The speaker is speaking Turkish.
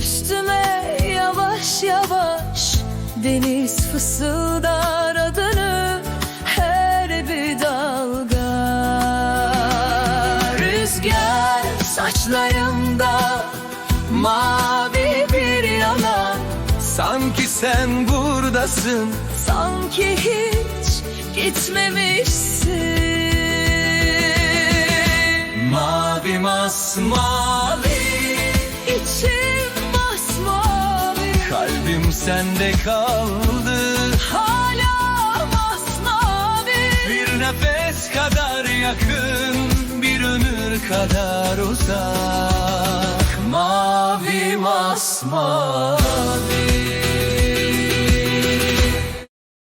Üstüme yavaş yavaş deniz fısıldar adını her bir dalga. Rüzgar saçlarımda mavi bir yalan. Sanki sen buradasın, Sanki hiç gitmemişsin. mavi masmavi, İçim masmavi, kalbim sende kaldı. hala masmavi. Bir nefes kadar yakın, bir ömür kadar uzak. Mavi masmavi.